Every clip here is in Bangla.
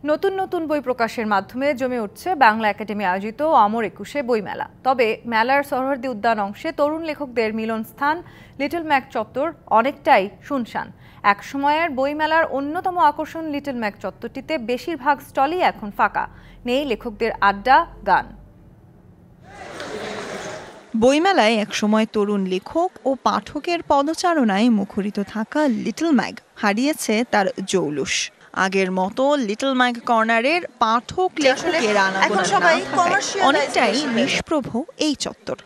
নতুন নতুন বই প্রকাশের মাধ্যমে জমে উঠছে বাংলা একাডেমি আয়োজিত অমর একুশে বইমেলা। তবে মেলার সহ্যাদ্রি উদ্যান অংশে তরুণ লেখকদের মিলনস্থান লিটল ম্যাক চত্বর অনেকটাই শুনশান। এক সময়ের বইমেলার অন্যতম আকর্ষণ লিটল ম্যাক চত্বরটিতে বেশিরভাগ স্টলই এখন ফাঁকা, নেই লেখকদের আড্ডা, গান। বইমেলায় একসময় তরুণ লেখক ও পাঠকের পদচারণায় মুখরিত থাকা লিটল ম্যাগ হারিয়েছে তার জৌলুস। আগের মতো লিটল ম্যাগ কর্নারের পাঠক লেখকের আনাগোনা না থাকায় অনেকটাই নিষ্প্রভ এই চত্বর।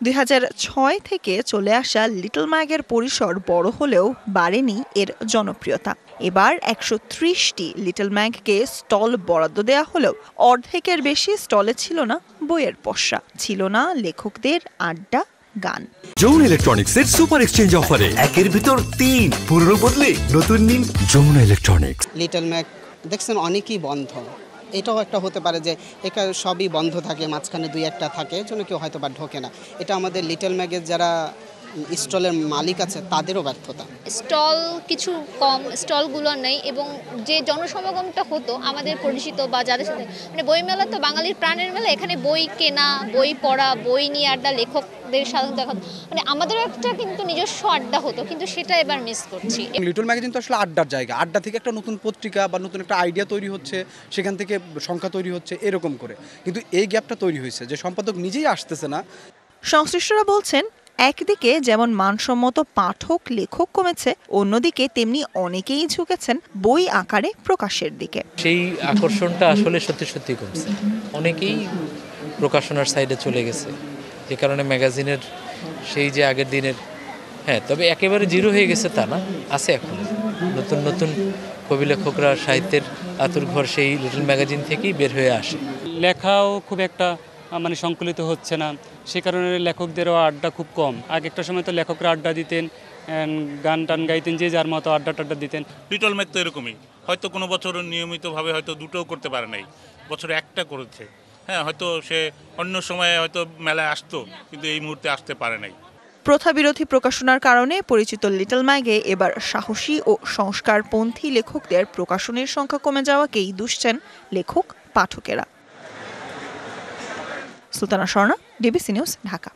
2006 থেকে চলে আসা লিটল ম্যাগের পরিসর বড় হলেও বাড়েনি এর জনপ্রিয়তা। এবার 130টি লিটল ম্যাগকে স্টল বরাদ্দ দেওয়া হলেও অর্ধেকের বেশি স্টলে ছিল না বইয়ের পসরা, ছিল না লেখকদের আড্ডা, গান। যমুনা ইলেকট্রনিক্সের সুপার এক্সচেঞ্জ অফারে একের ভিতর 3 পুরনো বদলে নতুন নিন। যমুনা ইলেকট্রনিক্স। লিটল ম্যাগ দেখছেন অনেকই বন্ধ, এটাও একটা হতে পারে যে এটা সবই বন্ধ থাকে, মাঝখানে 2-1টা থাকে, জন্য কেউ হয়তো বা ঢোকে না। এটা আমাদের লিটল ম্যাগের যারা স্টলের মালিক আছে তাদেরও ব্যর্থতা। স্টল কিছু কম, স্টলগুলো নেই, এবং যে জনসমাগমটা হতো আমাদের পরিচিত বা যাদের সাথে মানে বইমেলা তো বাঙালির প্রাণের মেলা, এখানে বই কেনা, বই পড়া, বই নিয়ে আড্ডা, লেখকদের সাথে দেখা, মানে আমাদের একটা কিন্তু নিজস্ব আড্ডা হতো, কিন্তু সেটা এবার মিস করছি। লিটল ম্যাগাজিন তো আসলে আড্ডার জায়গা, আড্ডা থেকে একটা নতুন পত্রিকা বা নতুন একটা আইডিয়া তৈরি হচ্ছে, সেখান থেকে সংখ্যা তৈরি হচ্ছে এরকম করে, কিন্তু এই গ্যাপটা তৈরি হয়েছে যে সম্পাদক নিজেই আসতেছে না। সংশ্লিষ্টরা বলছেন, একদিকে যেমন মানসম্মত পাঠক লেখক কমেছে, অন্যদিকে তেমনি অনেকেই ঝুঁকেছেন বই আকারে প্রকাশের দিকে। সেই আকর্ষণটা আসলে সত্যি সত্যি কমছে, অনেকেই প্রকাশনার সাইডে চলে গেছে, যে কারণে ম্যাগাজিনের সেই যে আগের দিনের, তবে একেবারে জিরো হয়ে গেছে তা না, আছে এখন নতুন নতুন কবি লেখকরা সাহিত্যের আতুরঘর সেই লিটল ম্যাগাজিন থেকেই বের হয়ে আসে। লেখাও খুব একটা মানে সংকলিত হচ্ছে না, সে কারণে লেখকদেরও আড্ডা খুব কম। আগে একটা সময় তো লেখকরা আড্ডা দিতেন, গান টান গাইতেন, যে যার মতো আড্ডা টাড্ডা দিতেন। লিটল ম্যাগ তো এরকমই, হয়তো কোনো বছর নিয়মিতভাবে হয়তো দুটোও করতে পারে নাই, বছরে একটা করেছে। হয়তো সে অন্য সময়ে হয়তো মেলায় আসতো, কিন্তু এই মুহূর্তে আসতে পারে নাই। প্রথা বিরোধী প্রকাশনার কারণে পরিচিত লিটল ম্যাগে এবার সাহসী ও সংস্কারপন্থী লেখকদের প্রকাশনের সংখ্যা কমে যাওয়াকেই দুষছেন লেখক পাঠকেরা। Sultana Swarna, DBC news, Dhaka.